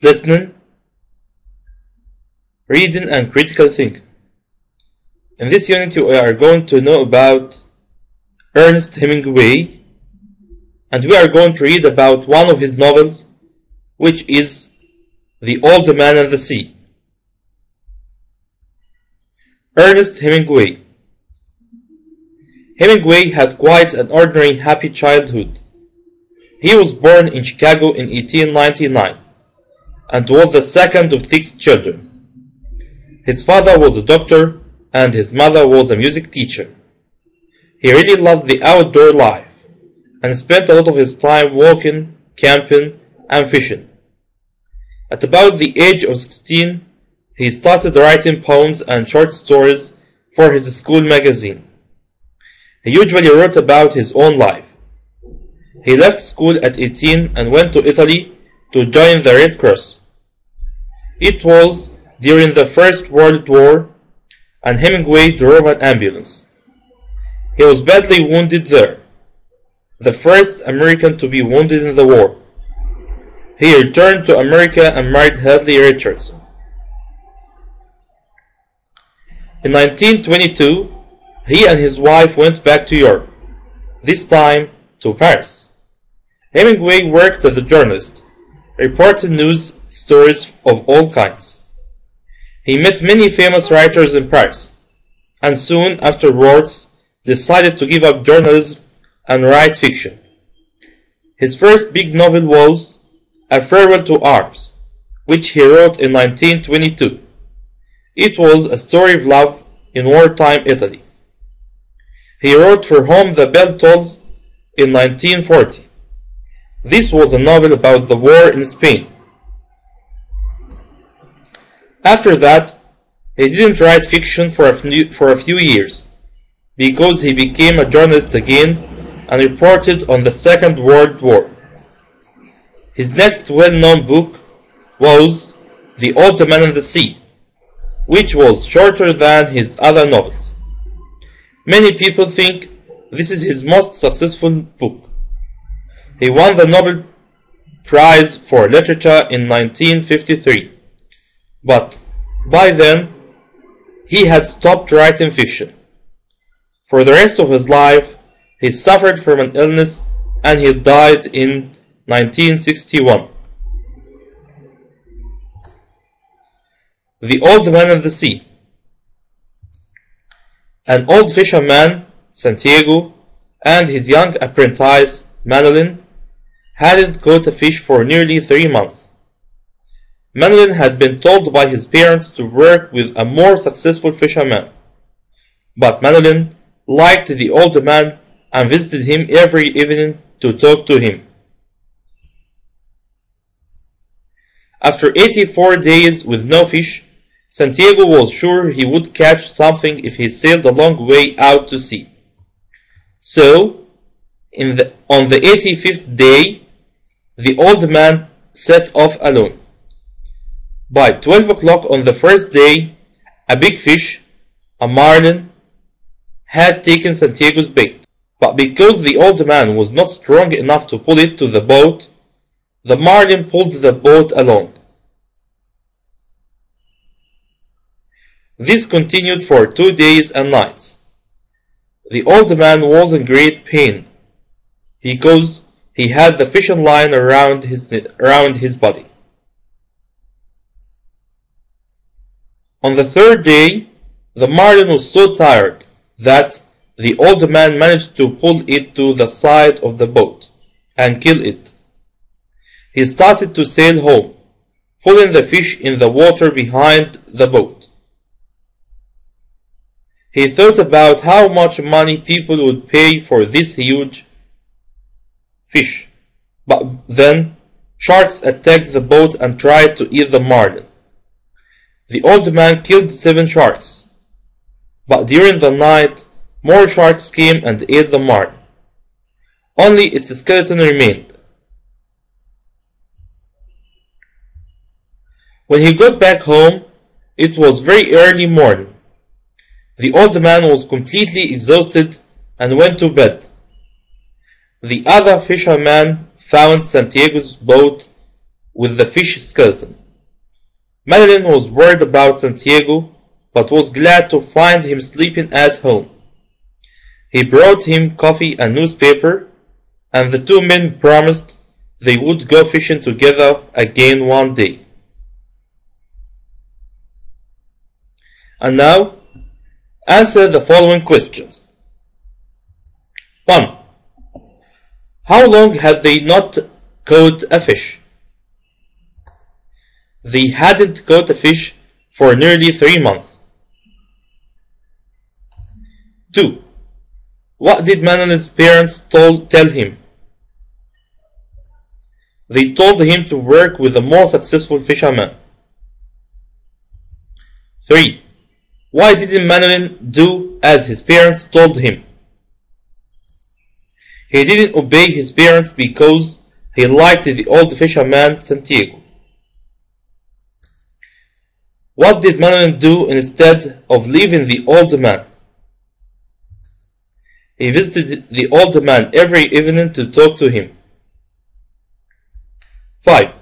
listening, reading, and critical thinking. In this unit, we are going to know about Ernest Hemingway, and we are going to read about one of his novels, which is The Old Man and the Sea. Ernest Hemingway. Hemingway had quite an ordinary happy childhood. He was born in Chicago in 1899 and was the second of 6 children. His father was a doctor and his mother was a music teacher. He really loved the outdoor life and spent a lot of his time walking, camping, and fishing. At about the age of 16, he started writing poems and short stories for his school magazine. He usually wrote about his own life. He left school at 18 and went to Italy to join the Red Cross. It was during the First World War, and Hemingway drove an ambulance. He was badly wounded there, the first American to be wounded in the war. He returned to America and married Hadley Richardson. In 1922, he and his wife went back to Europe, this time to Paris. Hemingway worked as a journalist, reporting news stories of all kinds. He met many famous writers in Paris, and soon afterwards decided to give up journalism and write fiction. His first big novel was A Farewell to Arms, which he wrote in 1922. It was a story of love in wartime Italy. He wrote For Whom the Bell Tolls in 1940. This was a novel about the war in Spain. After that, he didn't write fiction for a few years, because he became a journalist again and reported on the Second World War. His next well-known book was The Old Man and the Sea, which was shorter than his other novels. Many people think this is his most successful book. He won the Nobel Prize for Literature in 1953, but by then he had stopped writing fiction. For the rest of his life, he suffered from an illness and he died in 1961. The Old Man and the Sea. An old fisherman, Santiago, and his young apprentice, Manolin, hadn't caught a fish for nearly 3 months. Manolin had been told by his parents to work with a more successful fisherman, but Manolin liked the old man and visited him every evening to talk to him. After 84 days with no fish, Santiago was sure he would catch something if he sailed a long way out to sea. So, on the 85th day, the old man set off alone. By 12 o'clock on the first day, a big fish, a marlin, had taken Santiago's bait. But because the old man was not strong enough to pull it to the boat, the marlin pulled the boat along. This continued for 2 days and nights. The old man was in great pain, because he had the fishing line around his body. On the third day, the marlin was so tired that the old man managed to pull it to the side of the boat and kill it. He started to sail home, pulling the fish in the water behind the boat. He thought about how much money people would pay for this huge fish, but then sharks attacked the boat and tried to eat the marlin. The old man killed 7 sharks, but during the night more sharks came and ate the marlin. Only its skeleton remained. When he got back home, it was very early morning. The old man was completely exhausted and went to bed. The other fisherman found Santiago's boat with the fish skeleton. Madeline was worried about Santiago, but was glad to find him sleeping at home. He brought him coffee and newspaper, and the two men promised they would go fishing together again one day. And now, answer the following questions. 1. How long had they not caught a fish? They hadn't caught a fish for nearly 3 months. 2. What did Manon's parents tell him? They told him to work with the more successful fisherman. 3. Why didn't Manuel do as his parents told him? He didn't obey his parents because he liked the old fisherman Santiago. What did Manuel do instead of leaving the old man? He visited the old man every evening to talk to him. 5.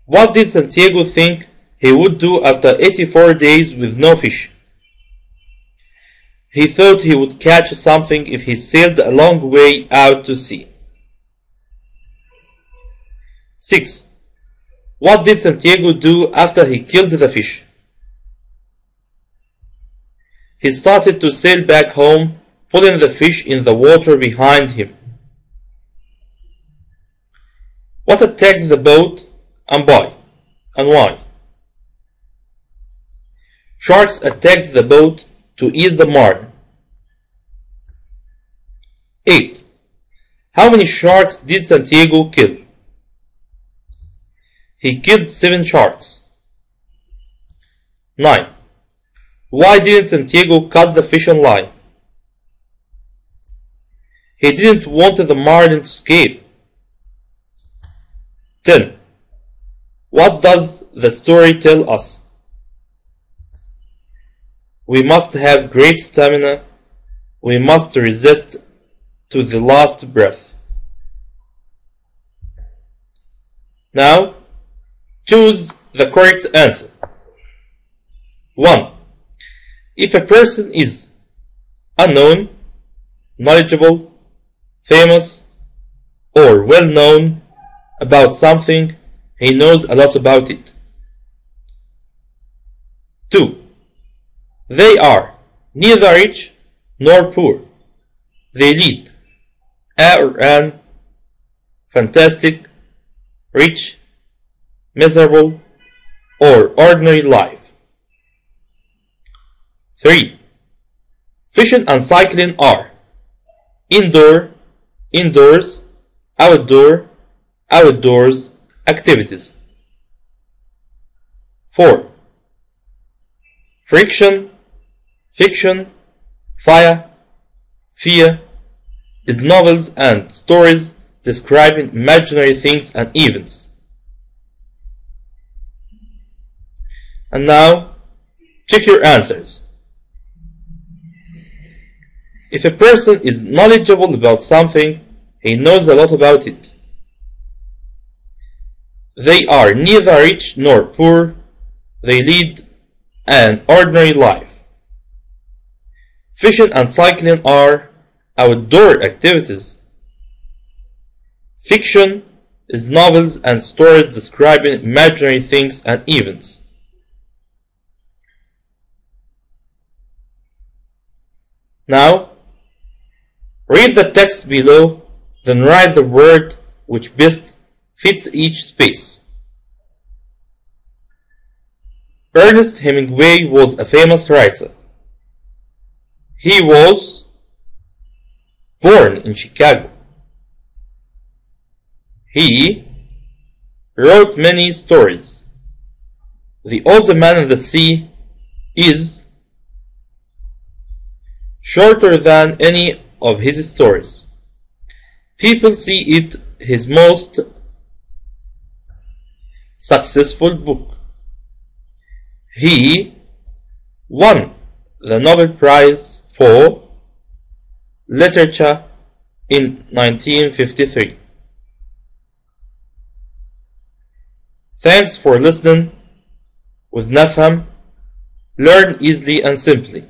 What did Santiago think he would do after 84 days with no fish? He thought he would catch something if he sailed a long way out to sea. 6. What did Santiago do after he killed the fish? He started to sail back home, pulling the fish in the water behind him. What attacked the boat and why? Sharks attacked the boat to eat the marlin. 8. How many sharks did Santiago kill? He killed 7 sharks. 9. Why didn't Santiago cut the fishing line? He didn't want the marlin to escape. 10. What does the story tell us? We must have great stamina. We must resist to the last breath. Now, choose the correct answer. 1. If a person is unknown, knowledgeable, famous, or well known about something, he knows a lot about it. 2. They are neither rich nor poor. They lead a or an fantastic, rich, miserable, or ordinary life. 3. Fishing and cycling are indoors, outdoors activities. 4. Friction, fiction, fire, fear is novels and stories describing imaginary things and events. And now, check your answers. If a person is knowledgeable about something, he knows a lot about it. They are neither rich nor poor. They lead an ordinary life. Fishing and cycling are outdoor activities. Fiction is novels and stories describing imaginary things and events. Now, read the text below, then write the word which best fits each space. Ernest Hemingway was a famous writer. He was born in Chicago. He wrote many stories. The Old Man and the Sea is shorter than any of his stories. People see it his most successful book. He won the Nobel Prize for Literature in 1953. Thanks for listening. With Nafham, learn easily and simply.